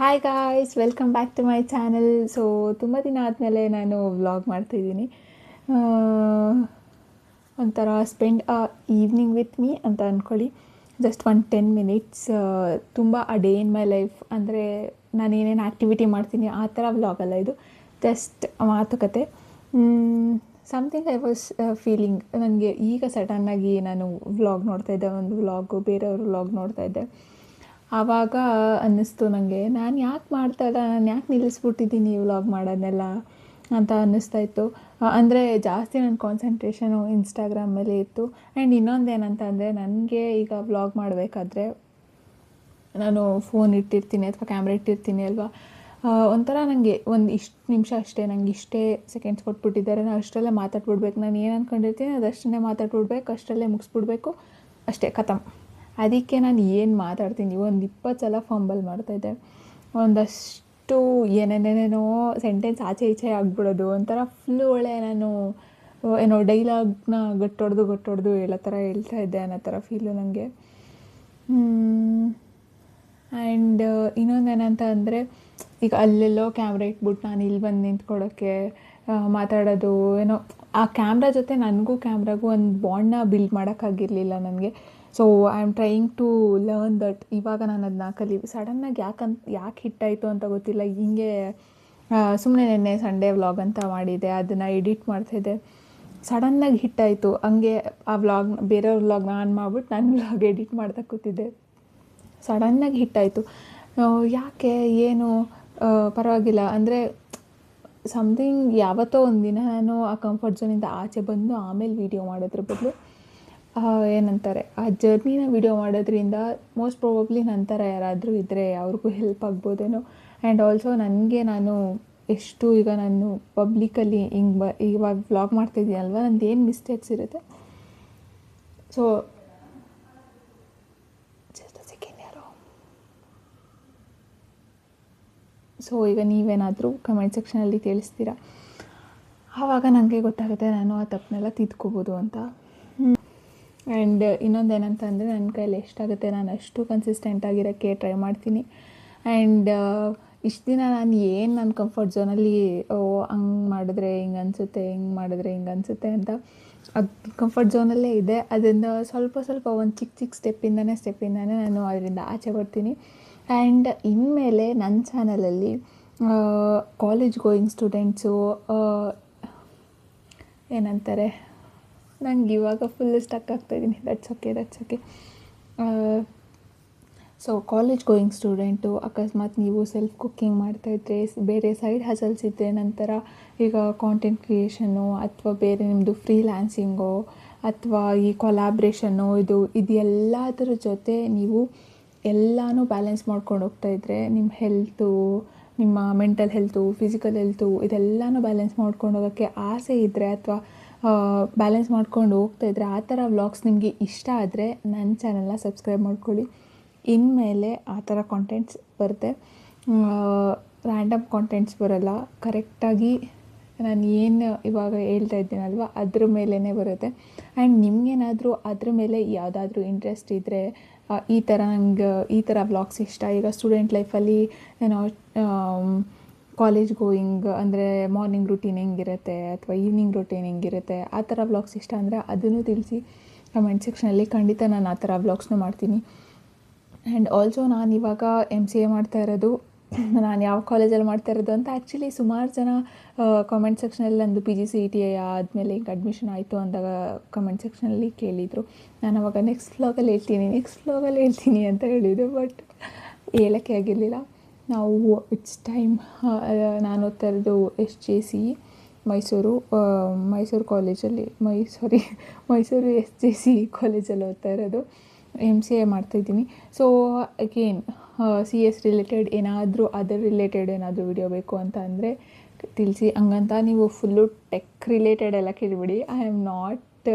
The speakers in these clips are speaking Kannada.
Hi guys, welcome back to my channel. So ತುಂಬ ದಿನ ಆದಮೇಲೆ ನಾನು ವ್ಲಾಗ್ ಮಾಡ್ತಾಯಿದ್ದೀನಿ. ಒಂಥರ ಸ್ಪೆಂಡ್ ಈವ್ನಿಂಗ್ ವಿತ್ ಮೀ ಅಂತ ಅಂದ್ಕೊಳ್ಳಿ. ಜಸ್ಟ್ 10 ಮಿನಿಟ್ಸ್ ತುಂಬ a day in my life, ಅಂದರೆ ನಾನು ಏನೇನು ಆ್ಯಕ್ಟಿವಿಟಿ ಮಾಡ್ತೀನಿ ಆ ಥರ ವ್ಲಾಗ್ ಅಲ್ಲ ಇದು. ಜಸ್ಟ್ ಮಾತುಕತೆ. Something I was feeling. ನನಗೆ ಈಗ ಸಡನ್ನಾಗಿ ನಾನು ವ್ಲಾಗ್ ನೋಡ್ತಾಯಿದ್ದೆ, ಒಂದು ವ್ಲಾಗು ಬೇರೆಯವ್ರ ವ್ಲಾಗ್ ನೋಡ್ತಾಯಿದ್ದೆ. ಆವಾಗ ಅನ್ನಿಸ್ತು ನನಗೆ, ನಾನು ಯಾಕೆ ಮಾಡ್ತಾಯಿಲ್ಲ, ನಾನು ಯಾಕೆ ನಿಲ್ಲಿಸ್ಬಿಟ್ಟಿದ್ದೀನಿ ವ್ಲಾಗ್ ಮಾಡೋದನ್ನೆಲ್ಲ ಅಂತ ಅನ್ನಿಸ್ತಾಯಿತ್ತು. ಅಂದರೆ ಜಾಸ್ತಿ ನನ್ನ ಕಾನ್ಸಂಟ್ರೇಷನು ಇನ್ಸ್ಟಾಗ್ರಾಮ್ ಮೇಲೆ ಇತ್ತು. ಆ್ಯಂಡ್ ಇನ್ನೊಂದೇನಂತ ಅಂದರೆ, ನನಗೆ ಈಗ ವ್ಲಾಗ್ ಮಾಡಬೇಕಾದ್ರೆ ನಾನು ಫೋನ್ ಇಟ್ಟಿರ್ತೀನಿ ಅಥವಾ ಕ್ಯಾಮ್ರಾ ಇಟ್ಟಿರ್ತೀನಿ ಅಲ್ವಾ, ಒಂಥರ ನನಗೆ ಒಂದು ಇಷ್ಟು ನಿಮಿಷ ಅಷ್ಟೇ, ನಂಗೆ ಇಷ್ಟೇ ಸೆಕೆಂಡ್ಸ್ ಕೊಟ್ಬಿಟ್ಟಿದ್ದಾರೆ, ನಾನು ಅಷ್ಟರಲ್ಲೇ ಮಾತಾಡ್ಬಿಡ್ಬೇಕು. ನಾನು ಏನು ಅಂದ್ಕೊಂಡಿರ್ತೀನಿ ಅದಷ್ಟನ್ನೇ ಮಾತಾಡ್ಬಿಡ್ಬೇಕು, ಅಷ್ಟರಲ್ಲೇ ಮುಗಿಸ್ಬಿಡ್ಬೇಕು, ಅಷ್ಟೇ ಖತಮ್. ಅದಕ್ಕೆ ನಾನು ಏನು ಮಾತಾಡ್ತೀನಿ ಒಂದು 20 ಸಲ ಫಂಬಲ್ ಮಾಡ್ತಾಯಿದ್ದೆ. ಒಂದಷ್ಟು ಏನೇನೇನೇನೋ ಸೆಂಟೆನ್ಸ್ ಆಚೆ ಈಚೆ ಆಗಿಬಿಡೋದು. ಒಂಥರ ಫುಲ್ಲು ಒಳ್ಳೆ ನಾನು ಏನೋ ಡೈಲಾಗ್ನ ಗಟ್ಟೊಡ್ದು ಹೇಳೋ ಥರ ಹೇಳ್ತಾಯಿದ್ದೆ ಅನ್ನೋ ಥರ ಫೀಲು ನನಗೆ. ಆ್ಯಂಡ್ ಇನ್ನೊಂದೇನಂತ ಅಂದರೆ, ಈಗ ಅಲ್ಲೆಲ್ಲೋ ಕ್ಯಾಮ್ರಾ ಇಟ್ಬಿಟ್ಟು ನಾನು ಇಲ್ಲಿ ಬಂದು ನಿಂತ್ಕೊಳ್ಳೋಕ್ಕೆ ಮಾತಾಡೋದು ಏನೋ, ಆ ಕ್ಯಾಮ್ರಾ ಜೊತೆ ನನಗೂ ಕ್ಯಾಮ್ರಾಗೂ ಒಂದು ಬಾಂಡನ್ನ ಬಿಲ್ಡ್ ಮಾಡೋಕ್ಕಾಗಿರಲಿಲ್ಲ ನನಗೆ. So I am trying to learn that. ಇವಾಗ ನಾನು ಅದನ್ನ ಸಡನ್ನಾಗಿ ಯಾಕೆ ಹಿಟ್ಟಾಯಿತು ಅಂತ ಗೊತ್ತಿಲ್ಲ. ಹೀಗೆ ಸುಮ್ಮನೆ ನೆನ್ನೆ ಸಂಡೇ ವ್ಲಾಗ್ ಅಂತ ಮಾಡಿದ್ದೆ, ಅದನ್ನು ಎಡಿಟ್ ಮಾಡ್ತಾಯಿದ್ದೆ, ಸಡನ್ನಾಗಿ ಹಿಟ್ಟಾಯಿತು. ಹಂಗೆ ಆ ವ್ಲಾಗ್ ಬೇರೆಯವ್ರ ವ್ಲಾಗ್ ನಾನು ಮಾಡ್ಬಿಟ್ಟು ನನ್ನ ವ್ಲಾಗ್ ಎಡಿಟ್ ಮಾಡ್ತಾ ಕೂತಿದ್ದೆ, ಸಡನ್ನಾಗಿ ಹಿಟ್ಟಾಯಿತು. ಯಾಕೆ ಏನು ಪರವಾಗಿಲ್ಲ, ಅಂದರೆ ಸಮಥಿಂಗ್ ಯಾವತ್ತೋ ಒಂದು ದಿನ ನಾನು ಆ ಕಂಫರ್ಟ್ ಝೋನಿಂದ ಆಚೆ ಬಂದು ಆಮೇಲೆ ವೀಡಿಯೋ ಮಾಡೋದ್ರ ಬದಲು ಏನಂತಾರೆ, ಆ ಜರ್ನಿನ ವೀಡಿಯೋ ಮಾಡೋದ್ರಿಂದ ಮೋಸ್ಟ್ ಪ್ರಾಬಬ್ಲಿ ನಂತರ ಯಾರಾದರೂ ಇದ್ದರೆ ಅವ್ರಿಗೂ ಹೆಲ್ಪ್ ಆಗ್ಬೋದೇನೋ. ಆ್ಯಂಡ್ ಆಲ್ಸೋ ನನಗೆ ನಾನು ಎಷ್ಟು ಈಗ ನಾನು ಪಬ್ಲಿಕಲ್ಲಿ ಇವಾಗ ವ್ಲಾಗ್ ಮಾಡ್ತಾಯಿದ್ದೀನಲ್ವ, ನಂದು ಏನು ಮಿಸ್ಟೇಕ್ಸ್ ಇರುತ್ತೆ. ಸೊ ಈಗ ನೀವೇನಾದರೂ ಕಮೆಂಟ್ ಸೆಕ್ಷನಲ್ಲಿ ತಿಳಿಸ್ತೀರಾ, ಆವಾಗ ನನಗೆ ಗೊತ್ತಾಗುತ್ತೆ ನಾನು ಆ ತಪ್ಪನ್ನೆಲ್ಲ ತಿದ್ಕೋಬೋದು ಅಂತ. ಆ್ಯಂಡ್ ಇನ್ನೊಂದೇನಂತ ಅಂದರೆ, ನನ್ನ ಕೈಲಿ ಎಷ್ಟಾಗುತ್ತೆ ನಾನು ಅಷ್ಟು ಕನ್ಸಿಸ್ಟೆಂಟಾಗಿರೋಕ್ಕೆ ಟ್ರೈ ಮಾಡ್ತೀನಿ. ಆ್ಯಂಡ್ ಇಷ್ಟು ದಿನ ನಾನು ಏನು ನನ್ನ ಕಂಫರ್ಟ್ ಝೋನಲ್ಲಿ ಹಂಗೆ ಮಾಡಿದ್ರೆ ಹಿಂಗೆ ಅನಿಸುತ್ತೆ, ಹಿಂಗೆ ಮಾಡಿದ್ರೆ ಹಿಂಗೆ ಅನಿಸುತ್ತೆ ಅಂತ ಅದು ಕಂಫರ್ಟ್ ಝೋನಲ್ಲೇ ಇದೆ. ಅದರಿಂದ ಸ್ವಲ್ಪ ಒಂದು ಚಿಕ್ಕ ಸ್ಟೆಪ್ಪಿಂದನೇ ನಾನು ಅದರಿಂದ ಆಚೆ ಬರ್ತೀನಿ. ಆ್ಯಂಡ್ ಇನ್ಮೇಲೆ ನನ್ನ ಚಾನಲಲ್ಲಿ ಕಾಲೇಜ್ ಗೋಯಿಂಗ್ ಸ್ಟೂಡೆಂಟ್ಸು ಏನಂತಾರೆ, ನಂಗೆ ಇವಾಗ ಫುಲ್ ಸ್ಟಕ್ ಆಗ್ತಾಯಿದ್ದೀನಿ. That's okay. So college going student, ಅಕಸ್ಮಾತ್ ನೀವು ಸೆಲ್ಫ್ ಕುಕ್ಕಿಂಗ್ ಮಾಡ್ತಾಯಿದ್ರೆ, ಬೇರೆ ಸೈಡ್ ಹಸಲ್ಸ್ ಇದ್ದರೆ, ನಂತರ ಈಗ ಕಾಂಟೆಂಟ್ ಕ್ರಿಯೇಷನ್ನು ಅಥವಾ ಬೇರೆ ನಿಮ್ಮದು ಫ್ರೀಲ್ಯಾನ್ಸಿಂಗು ಅಥವಾ ಈ ಕೊಲಾಬ್ರೇಷನ್ನು, ಇದು ಎಲ್ಲದರ ಜೊತೆ ನೀವು ಎಲ್ಲನೂ ಬ್ಯಾಲೆನ್ಸ್ ಮಾಡ್ಕೊಂಡು ಹೋಗ್ತಾಯಿದ್ರೆ, ನಿಮ್ಮ ಹೆಲ್ತು, ನಿಮ್ಮ ಮೆಂಟಲ್ ಹೆಲ್ತು, ಫಿಸಿಕಲ್ ಹೆಲ್ತು, ಇದೆಲ್ಲನೂ ಬ್ಯಾಲೆನ್ಸ್ ಮಾಡ್ಕೊಂಡು ಹೋಗೋಕ್ಕೆ ಆಸೆ ಇದ್ದರೆ ಅಥವಾ ಬ್ಯಾಲೆನ್ಸ್ ಮಾಡ್ಕೊಂಡು ಹೋಗ್ತಾಯಿದ್ರೆ, ಆ ಥರ ವ್ಲಾಗ್ಸ್ ನಿಮಗೆ ಇಷ್ಟ ಆದರೆ ನನ್ನ ಚಾನಲ್ನ ಸಬ್ಸ್ಕ್ರೈಬ್ ಮಾಡ್ಕೊಳ್ಳಿ. ಇನ್ಮೇಲೆ ಆ ಥರ ಕಾಂಟೆಂಟ್ಸ್ ಬರುತ್ತೆ, ರ್ಯಾಂಡಮ್ ಕಾಂಟೆಂಟ್ಸ್ ಬರೋಲ್ಲ. ಕರೆಕ್ಟಾಗಿ ನಾನು ಏನು ಇವಾಗ ಹೇಳ್ತಾ ಇದ್ದೀನಲ್ವ ಅದ್ರ ಮೇಲೇ ಬರುತ್ತೆ. ಆ್ಯಂಡ್ ನಿಮಗೇನಾದರೂ ಅದ್ರ ಮೇಲೆ ಯಾವುದಾದ್ರೂ ಇಂಟ್ರೆಸ್ಟ್ ಇದ್ದರೆ, ನಂಗೆ ಈ ಥರ ವ್ಲಾಗ್ಸ್ ಇಷ್ಟ, ಈಗ ಸ್ಟೂಡೆಂಟ್ ಲೈಫಲ್ಲಿ ಏನೋ ಕಾಲೇಜ್ ಗೋಯಿಂಗ್ ಅಂದರೆ ಮಾರ್ನಿಂಗ್ ರೂಟೀನ್ ಹೆಂಗಿರುತ್ತೆ ಅಥವಾ ಈವ್ನಿಂಗ್ ರೂಟೀನ್ ಹೆಂಗಿರುತ್ತೆ, ಆ ಥರ ವ್ಲಾಗ್ಸ್ ಇಷ್ಟ ಅಂದರೆ ಅದನ್ನು ತಿಳಿಸಿ ಕಮೆಂಟ್ ಸೆಕ್ಷನಲ್ಲಿ. ಖಂಡಿತ ನಾನು ಆ ಥರ ವ್ಲಾಗ್ಸ್ನೂ ಮಾಡ್ತೀನಿ. ಆ್ಯಂಡ್ ಆಲ್ಸೋ ನಾನು ಇವಾಗ MCA ಮಾಡ್ತಾ ಇರೋದು, ನಾನು ಯಾವ ಕಾಲೇಜಲ್ಲಿ ಮಾಡ್ತಾ ಇರೋದು ಅಂತ ಆ್ಯಕ್ಚುಲಿ ಸುಮಾರು ಜನ ಕಮೆಂಟ್ ಸೆಕ್ಷನಲ್ಲಿ ನಂದು PGCET ಆದಮೇಲೆ ಈಗ ಅಡ್ಮಿಷನ್ ಆಯಿತು ಅಂದಾಗ ಕಮೆಂಟ್ ಸೆಕ್ಷನಲ್ಲಿ ಕೇಳಿದರು. ನಾನು ಅವಾಗ ನೆಕ್ಸ್ಟ್ ವ್ಲಾಗಲ್ಲಿ ಹೇಳ್ತೀನಿ ಅಂತ ಹೇಳಿದೆ, ಬಟ್ ಹೇಳೋಕ್ಕೆ ಆಗಿರಲಿಲ್ಲ. ನಾವು ಇಟ್ಸ್ ಟೈಮ್. ನಾನು ಓದ್ತಾ ಇರೋದು SJC ಮೈಸೂರು ಕಾಲೇಜಲ್ಲಿ, ಮೈಸೂರು SJC ಕಾಲೇಜಲ್ಲಿ ಓದ್ತಾ ಇರೋದು. MCA ಮಾಡ್ತಾಯಿದ್ದೀನಿ. ಸೊ ಅಗೇನ್ CS ರಿಲೇಟೆಡ್ ಏನಾದರೂ ಅದರ್ ರಿಲೇಟೆಡ್ ಏನಾದರೂ ವಿಡಿಯೋ ಬೇಕು ಅಂತ ಅಂದರೆ ತಿಳಿಸಿ. ಹಂಗಂತ ನೀವು ಫುಲ್ಲು ಟೆಕ್ ರಿಲೇಟೆಡ್ ಎಲ್ಲ ಕೇಳಿಬಿಡಿ. I am not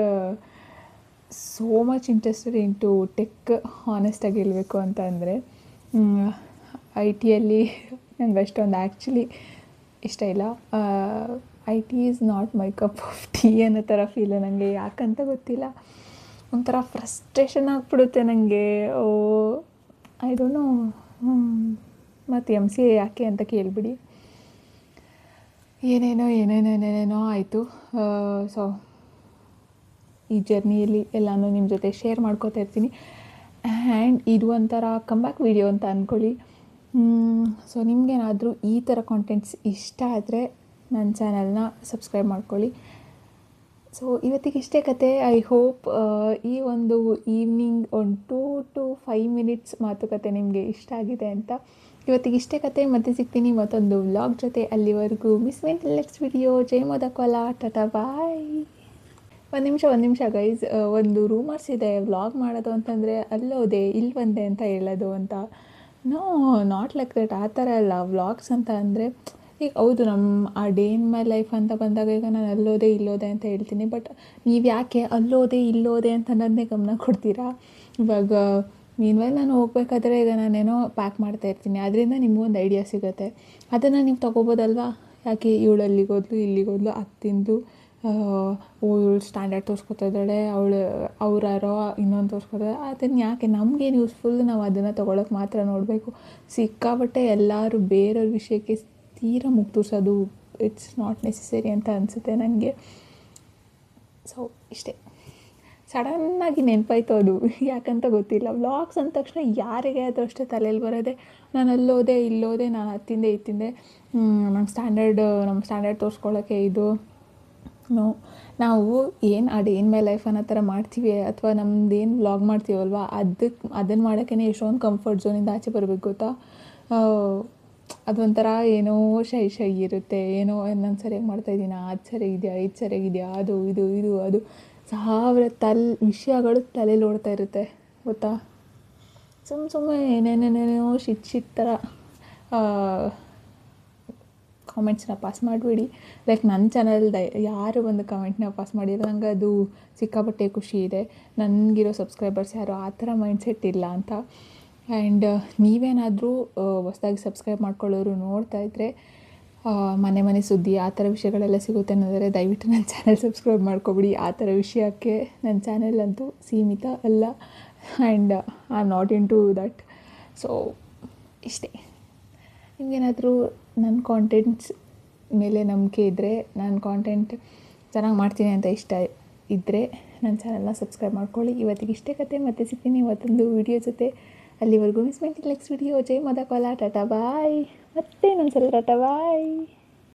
so much interested into tech. ಹಾನೆಸ್ಟಾಗಿ ಹೇಳಬೇಕು ಅಂತ ಅಂದರೆ, IT ಯಲ್ಲಿ ನಂಗೆ ಅಷ್ಟೊಂದು ಆ್ಯಕ್ಚುಲಿ ಇಷ್ಟ ಇಲ್ಲ. IT is not my cup of tea ಅನ್ನೋ ಥರ ಫೀಲು ನನಗೆ, ಯಾಕಂತ ಗೊತ್ತಿಲ್ಲ. ಒಂಥರ ಫ್ರಸ್ಟ್ರೇಷನ್ ಆಗಿಬಿಡುತ್ತೆ ನನಗೆ. ಐ ಡೋಂಟ್ ನೋ, ಮತ್ತು MCA ಯಾಕೆ ಅಂತ ಕೇಳಿಬಿಡಿ. ಏನೇನೋ ಆಯಿತು. ಸೊ ಈ ಜರ್ನಿಯಲ್ಲಿ ಎಲ್ಲನೂ ನಿಮ್ಮ ಜೊತೆ ಶೇರ್ ಮಾಡ್ಕೋತಾ ಇರ್ತೀನಿ. ಆ್ಯಂಡ್ ಇದು ಒಂಥರ ಕಮ್ಬ್ಯಾಕ್ ವಿಡಿಯೋ ಅಂತ ಅಂದ್ಕೊಳ್ಳಿ. ಸೊ ನಿಮಗೇನಾದರೂ ಈ ಥರ ಕಾಂಟೆಂಟ್ಸ್ ಇಷ್ಟ ಆದರೆ ನನ್ನ ಚಾನಲ್ನ ಸಬ್ಸ್ಕ್ರೈಬ್ ಮಾಡ್ಕೊಳ್ಳಿ. ಸೊ ಇವತ್ತಿಗೆ ಇಷ್ಟೇ ಕತೆ. ಐ ಹೋಪ್ ಈ ಒಂದು ಈವ್ನಿಂಗ್ ಒಂದು 2 to 5 ಮಿನಿಟ್ಸ್ ಮಾತುಕತೆ ನಿಮಗೆ ಇಷ್ಟ ಆಗಿದೆ ಅಂತ. ಇವತ್ತಿಗೆ ಇಷ್ಟೇ ಕತೆ. ಮತ್ತೆ ಸಿಗ್ತೀನಿ ಮತ್ತೊಂದು ವ್ಲಾಗ್ ಜೊತೆ. ಅಲ್ಲಿವರೆಗೂ miss me till next video. ಜೈ ಮೋದಕೋಲ. Tata bye. ಒಂದು ನಿಮಿಷ ಗೈಸ್, ಒಂದು ರೂಮರ್ಸ್ ಇದೆ ವ್ಲಾಗ್ ಮಾಡೋದು ಅಂತಂದರೆ ಅಲ್ಲೋದೆ ಇಲ್ಲಿ ಬಂದೆ ಅಂತ ಹೇಳೋದು ಅಂತ. No, not like that. ಆ ಥರ ಅಲ್ಲ. ವ್ಲಾಗ್ಸ್ ಅಂತ ಅಂದರೆ ಈಗ ಹೌದು ನಮ್ಮ ಆ ಡೇ ಇನ್ ಮೈ ಲೈಫ್ ಅಂತ ಬಂದಾಗ ಈಗ ನಾನು ಅಲ್ಲೋದೆ ಇಲ್ಲೋದೆ ಅಂತ ಹೇಳ್ತೀನಿ. ಬಟ್ ನೀವು ಯಾಕೆ ಅಲ್ಲೋದೆ ಇಲ್ಲೋದೆ ಅಂತ ಅನ್ನೋದನ್ನೇ ಗಮನ ಕೊಡ್ತೀರಾ? ಇವಾಗ ಮೀನ್ವೈಲ್ ನಾನು ಹೋಗ್ಬೇಕಾದ್ರೆ ಈಗ ನಾನೇನೋ ಪ್ಯಾಕ್ ಮಾಡ್ತಾಯಿರ್ತೀನಿ, ಅದರಿಂದ ನಿಮಗೊಂದು ಐಡಿಯಾ ಸಿಗುತ್ತೆ. ಅದನ್ನು ನೀವು ತೊಗೋಬೋದಲ್ವಾ? ಯಾಕೆ ಇವಳು ಅಲ್ಲಿಗೋದ್ಲು ಇಲ್ಲಿಗೋದ್ಲು ತಿಂದು ಇವಳು ಸ್ಟ್ಯಾಂಡರ್ಡ್ ತೋರಿಸ್ಕೊತಾ ಇದ್ದಾಳೆ, ಅವ್ರಾರೋ ಇನ್ನೊಂದು ತೋರಿಸ್ಕೊತಾರೆ. ಅದನ್ನು ಯಾಕೆ? ನಮಗೇನು ಯೂಸ್ಫುಲ್, ನಾವು ಅದನ್ನು ತೊಗೊಳಕ್ಕೆ ಮಾತ್ರ ನೋಡಬೇಕು. ಸಿಕ್ಕಾಬಟ್ಟೆ ಎಲ್ಲರೂ ಬೇರೆಯವ್ರ ವಿಷಯಕ್ಕೆ ತೀರಾ ಮುಖ ತೋರಿಸೋದು ಇಟ್ಸ್ ನಾಟ್ ನೆಸೆಸರಿ ಅಂತ ಅನಿಸುತ್ತೆ ನನಗೆ. ಸೊ ಇಷ್ಟೇ. ಸಡನ್ನಾಗಿ ನೆನಪಾಯ್ತು ಅದು, ಯಾಕಂತ ಗೊತ್ತಿಲ್ಲ. ವ್ಲಾಗ್ಸ್ ಅಂದ ತಕ್ಷಣ ಯಾರಿಗೆ ಆದರೂ ಅಷ್ಟೇ ತಲೆಯಲ್ಲಿ ಬರೋದೆ ನಾನು ಅಲ್ಲೋದೆ ಇಲ್ಲೋದೆ, ನಾನು ಹತ್ತಿಂದೆ ಇತ್ತಿಂದೆ, ನಮ್ಮ ಸ್ಟ್ಯಾಂಡರ್ಡ್ ತೋರಿಸ್ಕೊಳ್ಳೋಕ್ಕೆ ಇದು. ನಾವು ಏನು ಆ ಡೇ ಇನ್ ಮೈ ಲೈಫ್ ಅನ್ನೋ ಥರ ಮಾಡ್ತೀವಿ, ಅಥವಾ ನಮ್ದೇನು ವ್ಲಾಗ್ ಮಾಡ್ತೀವಲ್ವ ಅದನ್ನು ಮಾಡೋಕ್ಕೇ ಎಷ್ಟೊಂದು ಕಂಫರ್ಟ್ ಝೋನಿಂದ ಆಚೆ ಬರಬೇಕು ಗೊತ್ತಾ. ಅದೊಂಥರ ಏನೋ ಶೈ ಇರುತ್ತೆ. ಏನೋ ನಾನು ಸರಿಯಾಗಿ ಮಾಡ್ತಾಯಿದ್ದೀನಾ, ಅದು ಸರಿಯಾಗಿದೆಯಾ, ಇದು ಸರಿಯಾಗಿದೆಯಾ, ಅದು ಇದು 1000 ವಿಷಯಗಳು ತಲೆಯಲ್ಲಿ ಓಡ್ತಾ ಇರುತ್ತೆ ಗೊತ್ತಾ. ಸುಮ್ಮನೆ ಏನೇನೇನೇನೋ ಶಿಟ್ ಥರ ಕಾಮೆಂಟ್ಸ್ನ ಪಾಸ್ ಮಾಡಬೇಡಿ. ಲೈಕ್ ನನ್ನ ಚಾನಲ್ದ ಯಾರು ಒಂದು ಕಮೆಂಟ್ನ ಪಾಸ್ ಮಾಡಿರೋ ನಂಗೆ ಅದು ಸಿಕ್ಕಾಪಟ್ಟೆ ಖುಷಿ ಇದೆ. ನನಗಿರೋ ಸಬ್ಸ್ಕ್ರೈಬರ್ಸ್ ಯಾರು ಆ ಥರ ಮೈಂಡ್ಸೆಟ್ ಇಲ್ಲ ಅಂತ. ಆ್ಯಂಡ್ ನೀವೇನಾದರೂ ಹೊಸ್ದಾಗಿ ಸಬ್ಸ್ಕ್ರೈಬ್ ಮಾಡ್ಕೊಳ್ಳೋರು ನೋಡ್ತಾ ಇದ್ದರೆ, ಮನೆ ಸುದ್ದಿ ಆ ಥರ ವಿಷಯಗಳೆಲ್ಲ ಸಿಗುತ್ತೆ ಅನ್ನೋದಾದರೆ ದಯವಿಟ್ಟು ನನ್ನ ಚಾನಲ್ ಸಬ್ಸ್ಕ್ರೈಬ್ ಮಾಡ್ಕೊಬಿಡಿ. ಆ ಥರ ವಿಷಯಕ್ಕೆ ನನ್ನ ಚಾನೆಲ್ ಅಂತೂ ಸೀಮಿತ ಅಲ್ಲ. And I am not into that. So ಇಷ್ಟೇ. ನಿಮಗೇನಾದರೂ ನನ್ನ ಕಾಂಟೆಂಟ್ಸ್ ಮೇಲೆ ನಂಬಿಕೆ ಇದ್ದರೆ, ನಾನು ಕಾಂಟೆಂಟ್ ಚೆನ್ನಾಗಿ ಮಾಡ್ತೀನಿ ಅಂತ ಇಷ್ಟ ಇದ್ದರೆ ನನ್ನ ಚಾನಲ್ನ ಸಬ್ಸ್ಕ್ರೈಬ್ ಮಾಡ್ಕೊಳ್ಳಿ. ಇವತ್ತಿಗೆ ಇಷ್ಟೇ ಕತೆ. ಮತ್ತೆ ಸಿಗ್ತೀನಿ ಇವತ್ತೊಂದು ವಿಡಿಯೋ ಜೊತೆ. ಅಲ್ಲಿವರೆಗೂ miss me till next video. ಜೈ ಮೋದಕೋಲ. Tata bye. ಮತ್ತೆ ಇನ್ನೊಂದ್ಸಲ ಟಾಟಾ ಬಾಯ್.